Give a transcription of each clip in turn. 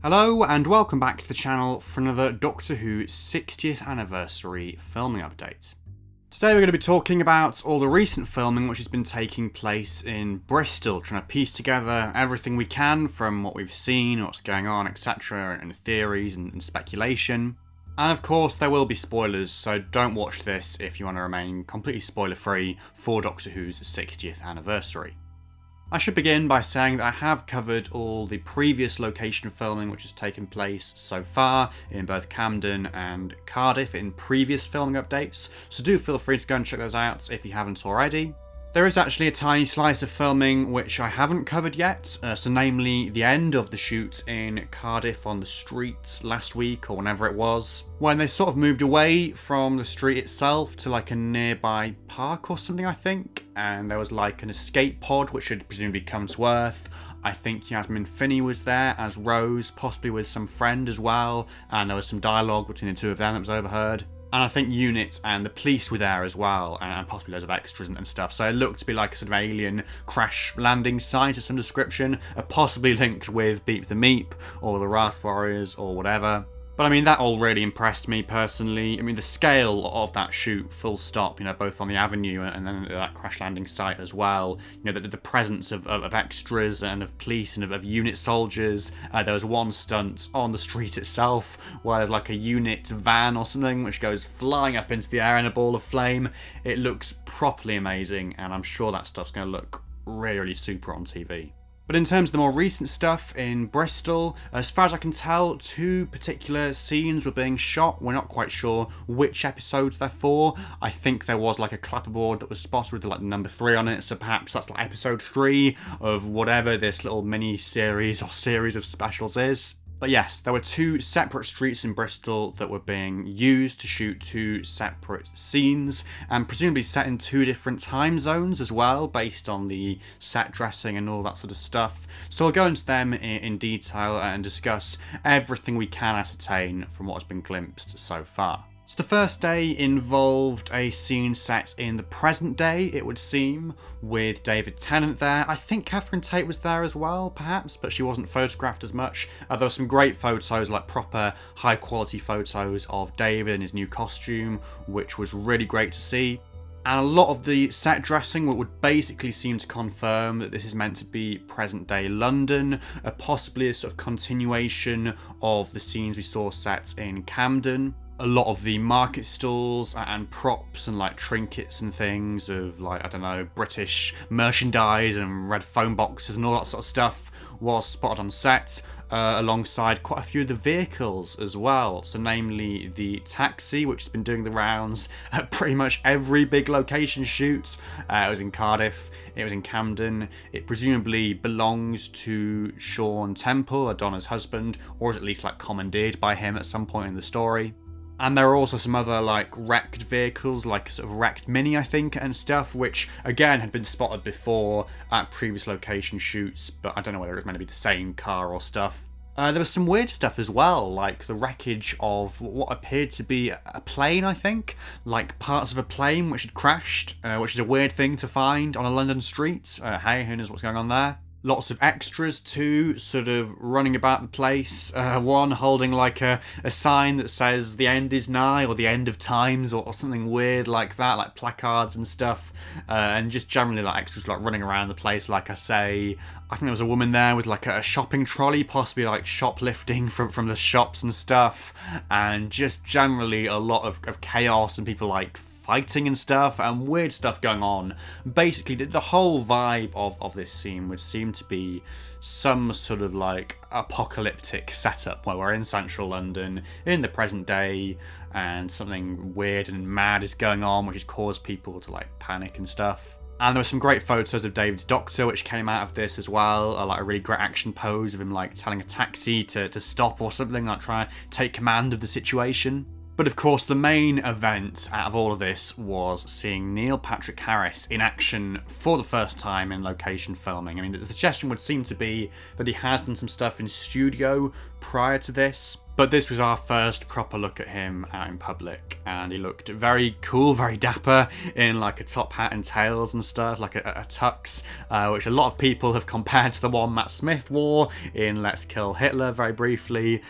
Hello and welcome back to the channel for another Doctor Who 60th anniversary filming update. Today we're going to be talking about all the recent filming which has been taking place in Bristol, trying to piece together everything we can from what we've seen, what's going on, etc, and theories and speculation. And of course there will be spoilers, so don't watch this if you want to remain completely spoiler free for Doctor Who's 60th anniversary. I should begin by saying that I have covered all the previous location filming which has taken place so far in both Camden and Cardiff in previous filming updates, so do feel free to go and check those out if you haven't already. There is actually a tiny slice of filming which I haven't covered yet, so namely the end of the shoot in Cardiff on the streets last week or whenever it was, when they sort of moved away from the street itself to like a nearby park or something I think, and there was like an escape pod which had presumably come to Earth. I think Yasmin Finney was there as Rose, possibly with some friend as well, and there was some dialogue between the two of them that was overheard. And I think Unit and the police were there as well, and possibly loads of extras and stuff. So it looked to be like a sort of alien crash landing site of some description, possibly linked with Beep the Meep, or the Wrath Warriors, or whatever. But I mean, that all really impressed me personally. I mean, the scale of that shoot, full stop, both on the avenue and then that crash landing site as well. The presence of extras and of police and of unit soldiers. There was one stunt on the street itself where there's like a unit van or something which goes flying up into the air in a ball of flame. It looks properly amazing, and I'm sure that stuff's going to look really, really super on TV. But in terms of the more recent stuff in Bristol, as far as I can tell, two particular scenes were being shot. We're not quite sure which episodes they're for. I think there was like a clapperboard that was spotted with like number 3 on it, so perhaps that's like episode 3 of whatever this little mini-series or series of specials is. But yes, there were two separate streets in Bristol that were being used to shoot two separate scenes, and presumably set in two different time zones as well, based on the set dressing and all that sort of stuff. So we'll go into them in detail and discuss everything we can ascertain from what has been glimpsed so far. So the first day involved a scene set in the present day, it would seem, with David Tennant there. I think Catherine Tate was there as well, perhaps, but she wasn't photographed as much. There were some great photos, like proper high-quality photos of David in his new costume, which was really great to see. And a lot of the set dressing would basically seem to confirm that this is meant to be present-day London, possibly a sort of continuation of the scenes we saw set in Camden. A lot of the market stalls and props and like trinkets and things of like, I don't know, British merchandise and red phone boxes and all that sort of stuff was spotted on set, alongside quite a few of the vehicles as well. So namely the taxi, which has been doing the rounds at pretty much every big location shoot. It was in Cardiff, it was in Camden. It presumably belongs to Sean Temple, Donna's husband, or is at least like commandeered by him at some point in the story. And there are also some other like wrecked vehicles, like sort of wrecked Mini I think and stuff, which again had been spotted before at previous location shoots, but I don't know whether it was meant to be the same car or stuff. There was some weird stuff as well, like the wreckage of what appeared to be a plane, I think, like parts of a plane which had crashed, which is a weird thing to find on a London street. Hey, who knows what's going on there? Lots of extras too, sort of running about the place. One holding like a sign that says the end is nigh, or the end of times, or something weird like that, like placards and stuff. And just generally like extras like running around the place, like I say. I think there was a woman there with like a shopping trolley, possibly like shoplifting from the shops and stuff. And just generally a lot of chaos and people like fighting and stuff, and weird stuff going on. Basically, the whole vibe of this scene would seem to be some sort of like apocalyptic setup where we're in central London in the present day and something weird and mad is going on, which has caused people to like panic and stuff. And there were some great photos of David's doctor which came out of this as well, like a really great action pose of him like telling a taxi to stop or something, like trying to take command of the situation. But of course, the main event out of all of this was seeing Neil Patrick Harris in action for the first time in location filming. I mean, the suggestion would seem to be that he has done some stuff in studio prior to this, but this was our first proper look at him out in public, and he looked very cool, very dapper, in like a top hat and tails and stuff, like a tux, which a lot of people have compared to the one Matt Smith wore in Let's Kill Hitler very briefly,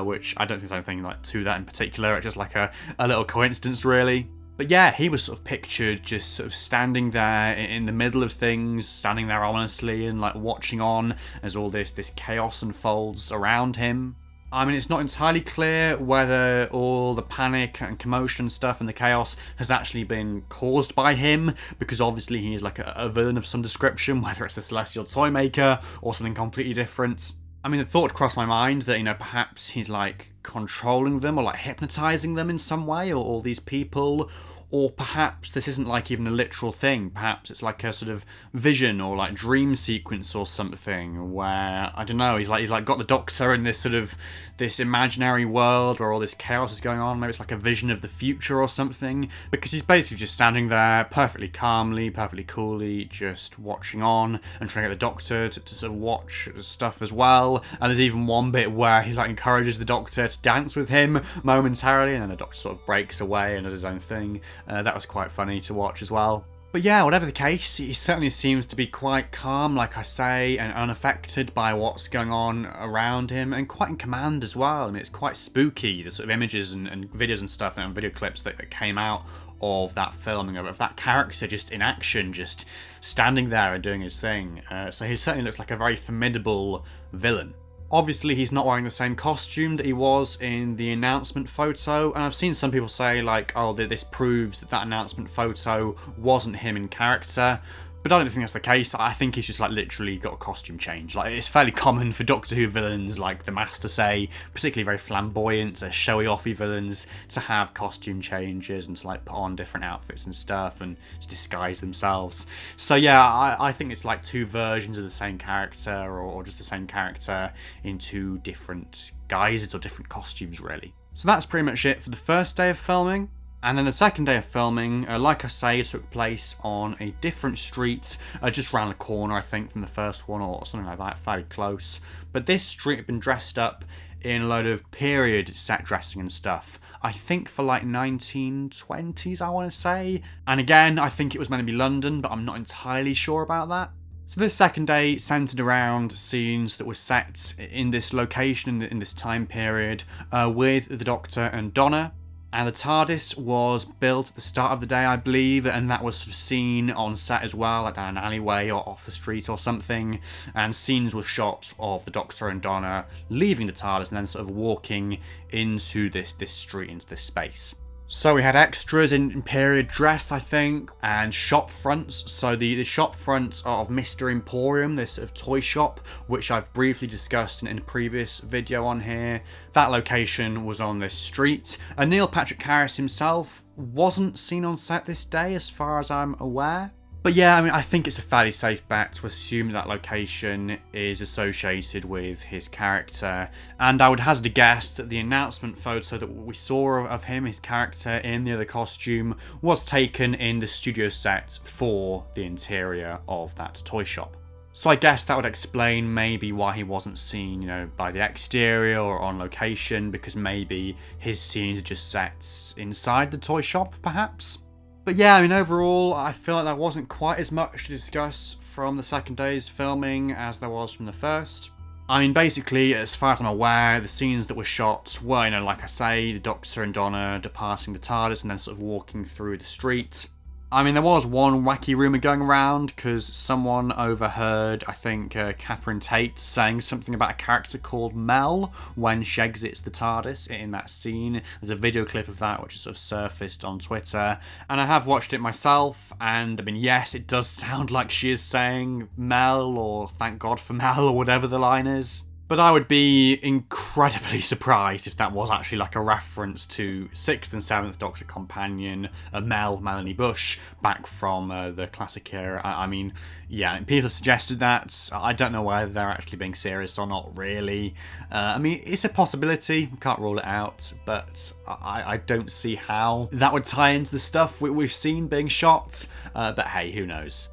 which I don't think there's anything like to that in particular. It's just like a little coincidence, really. But yeah, he was sort of pictured just sort of standing there in the middle of things, standing there honestly and like watching on as all this chaos unfolds around him. I mean, it's not entirely clear whether all the panic and commotion and stuff and the chaos has actually been caused by him, because obviously he is like a villain of some description, whether it's the Celestial Toymaker or something completely different. I mean, the thought crossed my mind that, you know, perhaps he's like controlling them or like hypnotizing them in some way, or all these people. Or perhaps this isn't like even a literal thing. Perhaps it's like a sort of vision or like dream sequence or something where, I don't know, he's like got the Doctor in this imaginary world where all this chaos is going on. Maybe it's like a vision of the future or something, because he's basically just standing there perfectly calmly, perfectly coolly, just watching on and trying to get the Doctor to sort of watch stuff as well. And there's even one bit where he like encourages the Doctor to dance with him momentarily, and then the Doctor sort of breaks away and does his own thing. That was quite funny to watch as well. But yeah, whatever the case, he certainly seems to be quite calm, like I say, and unaffected by what's going on around him, and quite in command as well. I mean, it's quite spooky, the sort of images and videos and stuff and video clips that came out of that filming of that character just in action, just standing there and doing his thing. So he certainly looks like a very formidable villain. Obviously, he's not wearing the same costume that he was in the announcement photo, and I've seen some people say, like, oh, this proves that announcement photo wasn't him in character. But I don't think that's the case. I think he's just like literally got a costume change. Like, it's fairly common for Doctor Who villains like the Master say, particularly very flamboyant, showy offy villains, to have costume changes and to like put on different outfits and stuff and to disguise themselves. So yeah, I think it's like two versions of the same character, or just the same character in two different guises or different costumes, really. So that's pretty much it for the first day of filming. And then the second day of filming, like I say, took place on a different street, just round the corner, I think, from the first one, or something like that, fairly close. But this street had been dressed up in a load of period set dressing and stuff. I think for like 1920s, I want to say. And again, I think it was meant to be London, but I'm not entirely sure about that. So this second day centred around scenes that were set in this location, in this time period, with the Doctor and Donna. And the TARDIS was built at the start of the day, I believe, and that was sort of seen on set as well, like down an alleyway or off the street or something. And scenes were shot of the Doctor and Donna leaving the TARDIS and then sort of walking into this street, into this space. So we had extras in period dress, I think, and shop fronts. So the shop fronts of Mr. Emporium, this sort of toy shop, which I've briefly discussed in a previous video on here. That location was on this street. And Neil Patrick Harris himself wasn't seen on set this day, as far as I'm aware. But yeah, I mean, I think it's a fairly safe bet to assume that location is associated with his character. And I would hazard a guess that the announcement photo that we saw of him, his character in the other costume, was taken in the studio set for the interior of that toy shop. So I guess that would explain maybe why he wasn't seen, you know, by the exterior or on location, because maybe his scenes are just set inside the toy shop, perhaps? But yeah, I mean, overall, I feel like there wasn't quite as much to discuss from the second day's filming as there was from the first. I mean, basically, as far as I'm aware, the scenes that were shot were, you know, like I say, the Doctor and Donna departing the TARDIS and then sort of walking through the street. I mean, there was one wacky rumour going around because someone overheard, I think, Catherine Tate saying something about a character called Mel when she exits the TARDIS in that scene. There's a video clip of that which has sort of surfaced on Twitter, and I have watched it myself, and I mean, yes, it does sound like she is saying Mel, or thank God for Mel, or whatever the line is. But I would be incredibly surprised if that was actually like a reference to 6th and 7th Doctor companion Melanie Bush back from the classic era. I mean, yeah, people have suggested that. I don't know whether they're actually being serious or not, really. I mean, it's a possibility, can't rule it out, but I don't see how that would tie into the stuff we've seen being shot. But hey, who knows?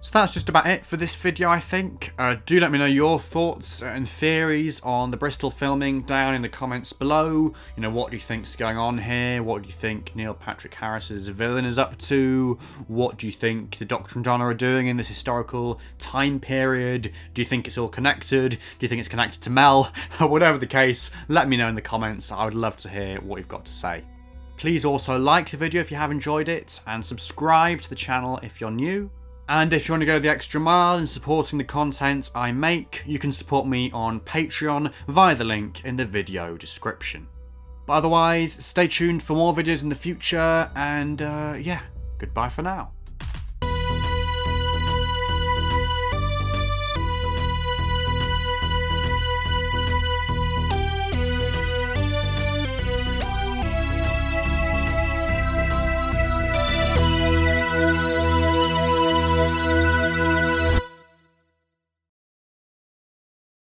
So that's just about it for this video, I think. Do let me know your thoughts and theories on the Bristol filming down in the comments below. You know, what do you think's going on here? What do you think Neil Patrick Harris's villain is up to? What do you think the Doctor and Donna are doing in this historical time period? Do you think it's all connected? Do you think it's connected to Mel? Whatever the case, let me know in the comments. I would love to hear what you've got to say. Please also like the video if you have enjoyed it, and subscribe to the channel if you're new. And if you want to go the extra mile in supporting the content I make, you can support me on Patreon via the link in the video description. But otherwise, stay tuned for more videos in the future, and yeah, goodbye for now.